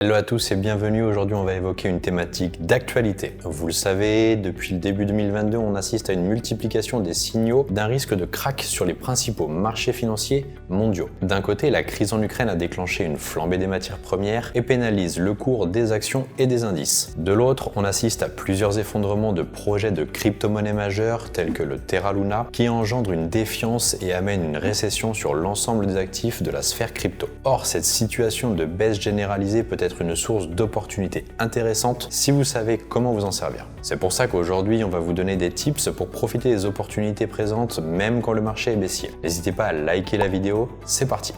Hello à tous et bienvenue. Aujourd'hui, on va évoquer une thématique d'actualité. Vous le savez, depuis le début 2022, on assiste à une multiplication des signaux d'un risque de krach sur les principaux marchés financiers mondiaux. D'un côté, la crise en Ukraine a déclenché une flambée des matières premières et pénalise le cours des actions et des indices. De l'autre, on assiste à plusieurs effondrements de projets de crypto-monnaies majeures tels que le Terra Luna qui engendrent une défiance et amènent une récession sur l'ensemble des actifs de la sphère crypto. Or, cette situation de baisse généralisée peut être une source d'opportunités intéressantes si vous savez comment vous en servir. C'est pour ça qu'aujourd'hui, on va vous donner des tips pour profiter des opportunités présentes même quand le marché est baissier. N'hésitez pas à liker la vidéo, c'est parti.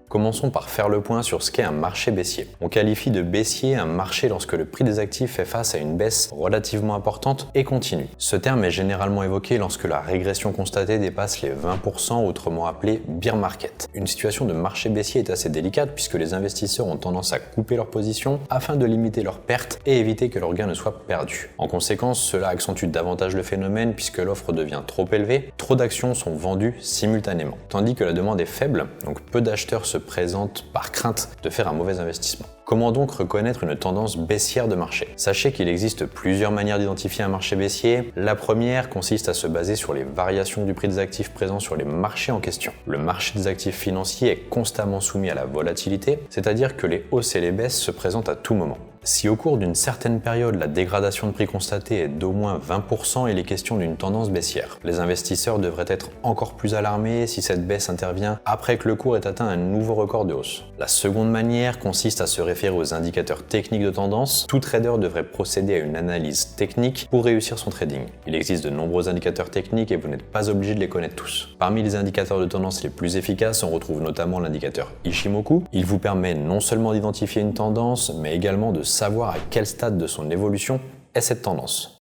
Commençons par faire le point sur ce qu'est un marché baissier. On qualifie de baissier un marché lorsque le prix des actifs fait face à une baisse relativement importante et continue. Ce terme est généralement évoqué lorsque la régression constatée dépasse les 20%, autrement appelé bear market. Une situation de marché baissier est assez délicate puisque les investisseurs ont tendance à couper leurs positions afin de limiter leurs pertes et éviter que leurs gains ne soient perdus. En conséquence, cela accentue davantage le phénomène puisque l'offre devient trop élevée, trop d'actions sont vendues simultanément. Tandis que la demande est faible, donc peu d'acheteurs se présentent par crainte de faire un mauvais investissement. Comment donc reconnaître une tendance baissière de marché? Sachez qu'il existe plusieurs manières d'identifier un marché baissier. La première consiste à se baser sur les variations du prix des actifs présents sur les marchés en question. Le marché des actifs financiers est constamment soumis à la volatilité, c'est-à-dire que les hausses et les baisses se présentent à tout moment. Si au cours d'une certaine période, la dégradation de prix constatée est d'au moins 20%, il est question d'une tendance baissière. Les investisseurs devraient être encore plus alarmés si cette baisse intervient après que le cours ait atteint un nouveau record de hausse. La seconde manière consiste à se référer aux indicateurs techniques de tendance. Tout trader devrait procéder à une analyse technique pour réussir son trading. Il existe de nombreux indicateurs techniques et vous n'êtes pas obligé de les connaître tous. Parmi les indicateurs de tendance les plus efficaces, on retrouve notamment l'indicateur Ichimoku. Il vous permet non seulement d'identifier une tendance, mais également de savoir à quel stade de son évolution est cette tendance.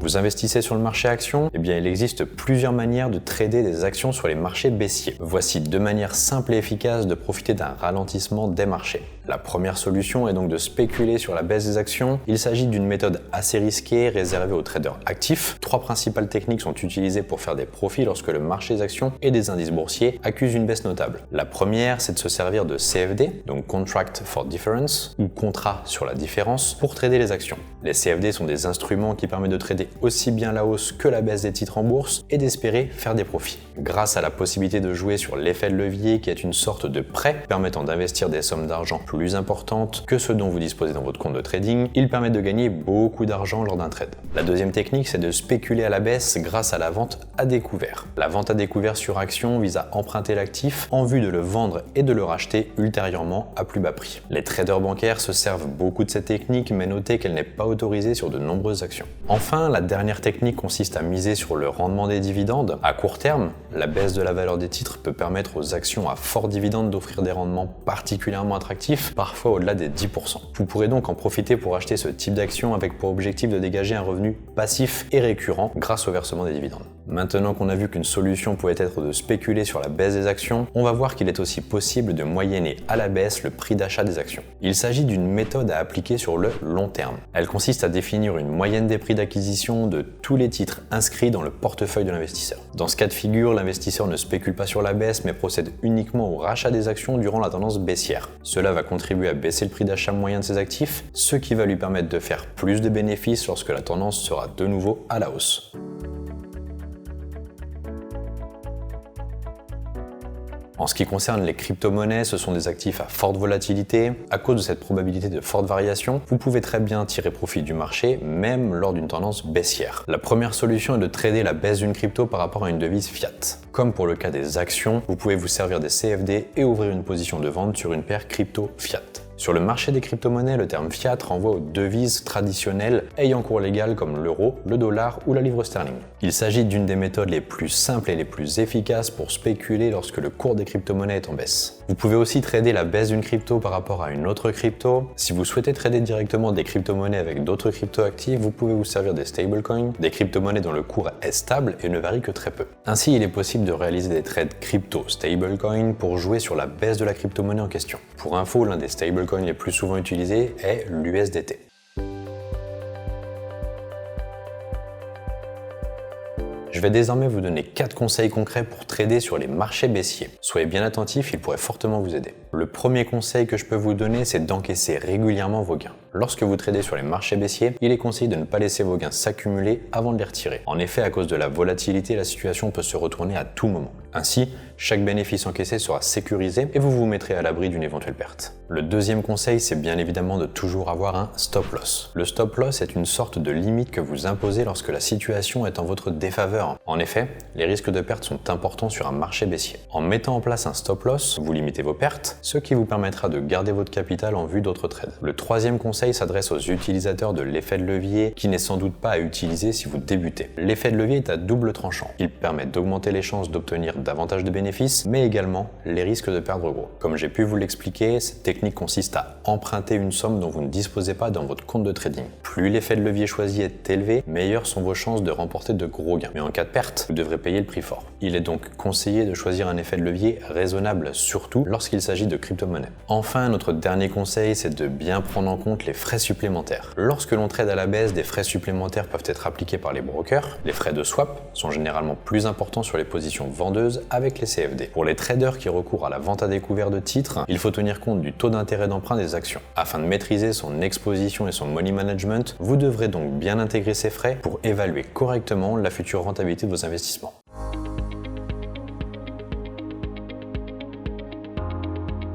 Vous investissez sur le marché actions? Eh bien, il existe plusieurs manières de trader des actions sur les marchés baissiers. Voici deux manières simples et efficaces de profiter d'un ralentissement des marchés. La première solution est donc de spéculer sur la baisse des actions. Il s'agit d'une méthode assez risquée réservée aux traders actifs. Trois principales techniques sont utilisées pour faire des profits lorsque le marché des actions et des indices boursiers accuse une baisse notable. La première, c'est de se servir de CFD, donc Contract for Difference, ou contrat sur la différence, pour trader les actions. Les CFD sont des instruments qui permettent de trader aussi bien la hausse que la baisse des titres en bourse et d'espérer faire des profits. Grâce à la possibilité de jouer sur l'effet de levier qui est une sorte de prêt permettant d'investir des sommes d'argent plus importantes que ce dont vous disposez dans votre compte de trading, il permet de gagner beaucoup d'argent lors d'un trade. La deuxième technique, c'est de spéculer à la baisse grâce à la vente à découvert. La vente à découvert sur action vise à emprunter l'actif en vue de le vendre et de le racheter ultérieurement à plus bas prix. Les traders bancaires se servent beaucoup de cette technique, mais notez qu'elle n'est pas autorisée sur de nombreuses actions. Enfin, la dernière technique consiste à miser sur le rendement des dividendes. À court terme, la baisse de la valeur des titres peut permettre aux actions à fort dividende d'offrir des rendements particulièrement attractifs, parfois au-delà des 10%. Vous pourrez donc en profiter pour acheter ce type d'action avec pour objectif de dégager un revenu passif et récurrent grâce au versement des dividendes. Maintenant qu'on a vu qu'une solution pouvait être de spéculer sur la baisse des actions, on va voir qu'il est aussi possible de moyenner à la baisse le prix d'achat des actions. Il s'agit d'une méthode à appliquer sur le long terme. Elle consiste à définir une moyenne des prix d'acquisition de tous les titres inscrits dans le portefeuille de l'investisseur. Dans ce cas de figure, l'investisseur ne spécule pas sur la baisse mais procède uniquement au rachat des actions durant la tendance baissière. Cela va contribuer à baisser le prix d'achat moyen de ses actifs, ce qui va lui permettre de faire plus de bénéfices lorsque la tendance sera de nouveau à la hausse. En ce qui concerne les crypto-monnaies, ce sont des actifs à forte volatilité. À cause de cette probabilité de forte variation, vous pouvez très bien tirer profit du marché, même lors d'une tendance baissière. La première solution est de trader la baisse d'une crypto par rapport à une devise fiat. Comme pour le cas des actions, vous pouvez vous servir des CFD et ouvrir une position de vente sur une paire crypto fiat. Sur le marché des crypto-monnaies, le terme fiat renvoie aux devises traditionnelles ayant cours légal comme l'euro, le dollar ou la livre sterling. Il s'agit d'une des méthodes les plus simples et les plus efficaces pour spéculer lorsque le cours des crypto-monnaies est en baisse. Vous pouvez aussi trader la baisse d'une crypto par rapport à une autre crypto. Si vous souhaitez trader directement des crypto-monnaies avec d'autres crypto-actifs, vous pouvez vous servir des stablecoins, des crypto-monnaies dont le cours est stable et ne varie que très peu. Ainsi, il est possible de réaliser des trades crypto stablecoin pour jouer sur la baisse de la crypto-monnaie en question. Pour info, l'un des stablecoins shitcoins les plus souvent utilisés est l'USDT. Je vais désormais vous donner 4 conseils concrets pour trader sur les marchés baissiers. Soyez bien attentifs, ils pourraient fortement vous aider. Le premier conseil que je peux vous donner, c'est d'encaisser régulièrement vos gains. Lorsque vous tradez sur les marchés baissiers, il est conseillé de ne pas laisser vos gains s'accumuler avant de les retirer. En effet, à cause de la volatilité, la situation peut se retourner à tout moment. Ainsi, chaque bénéfice encaissé sera sécurisé et vous vous mettrez à l'abri d'une éventuelle perte. Le deuxième conseil, c'est bien évidemment de toujours avoir un stop loss. Le stop loss est une sorte de limite que vous imposez lorsque la situation est en votre défaveur. En effet, les risques de perte sont importants sur un marché baissier. En mettant en place un stop loss, vous limitez vos pertes, ce qui vous permettra de garder votre capital en vue d'autres trades. Le troisième conseil s'adresse aux utilisateurs de l'effet de levier qui n'est sans doute pas à utiliser si vous débutez. L'effet de levier est à double tranchant. Il permet d'augmenter les chances d'obtenir davantage de bénéfices, mais également les risques de perdre gros. Comme j'ai pu vous l'expliquer, cette technique consiste à emprunter une somme dont vous ne disposez pas dans votre compte de trading. Plus l'effet de levier choisi est élevé, meilleures sont vos chances de remporter de gros gains. Mais en cas de perte, vous devrez payer le prix fort. Il est donc conseillé de choisir un effet de levier raisonnable, surtout lorsqu'il s'agit de crypto-monnaies. Enfin, notre dernier conseil, c'est de bien prendre en compte les frais supplémentaires. Lorsque l'on trade à la baisse, des frais supplémentaires peuvent être appliqués par les brokers. Les frais de swap sont généralement plus importants sur les positions vendeuses avec les CFD. Pour les traders qui recourent à la vente à découvert de titres, il faut tenir compte du taux d'intérêt d'emprunt des actions. Afin de maîtriser son exposition et son money management, vous devrez donc bien intégrer ces frais pour évaluer correctement la future rentabilité de vos investissements.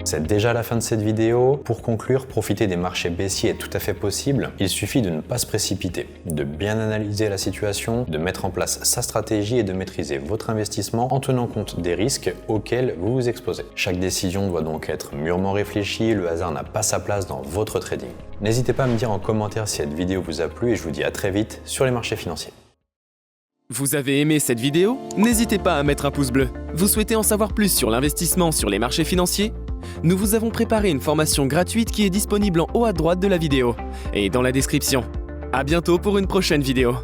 C'est déjà la fin de cette vidéo. Pour conclure, profiter des marchés baissiers est tout à fait possible. Il suffit de ne pas se précipiter, de bien analyser la situation, de mettre en place sa stratégie et de maîtriser votre investissement en tenant compte des risques auxquels vous vous exposez. Chaque décision doit donc être mûrement réfléchie, le hasard n'a pas sa place dans votre trading. N'hésitez pas à me dire en commentaire si cette vidéo vous a plu et je vous dis à très vite sur les marchés financiers. Vous avez aimé cette vidéo? N'hésitez pas à mettre un pouce bleu. Vous souhaitez en savoir plus sur l'investissement sur les marchés financiers? Nous vous avons préparé une formation gratuite qui est disponible en haut à droite de la vidéo et dans la description. À bientôt pour une prochaine vidéo.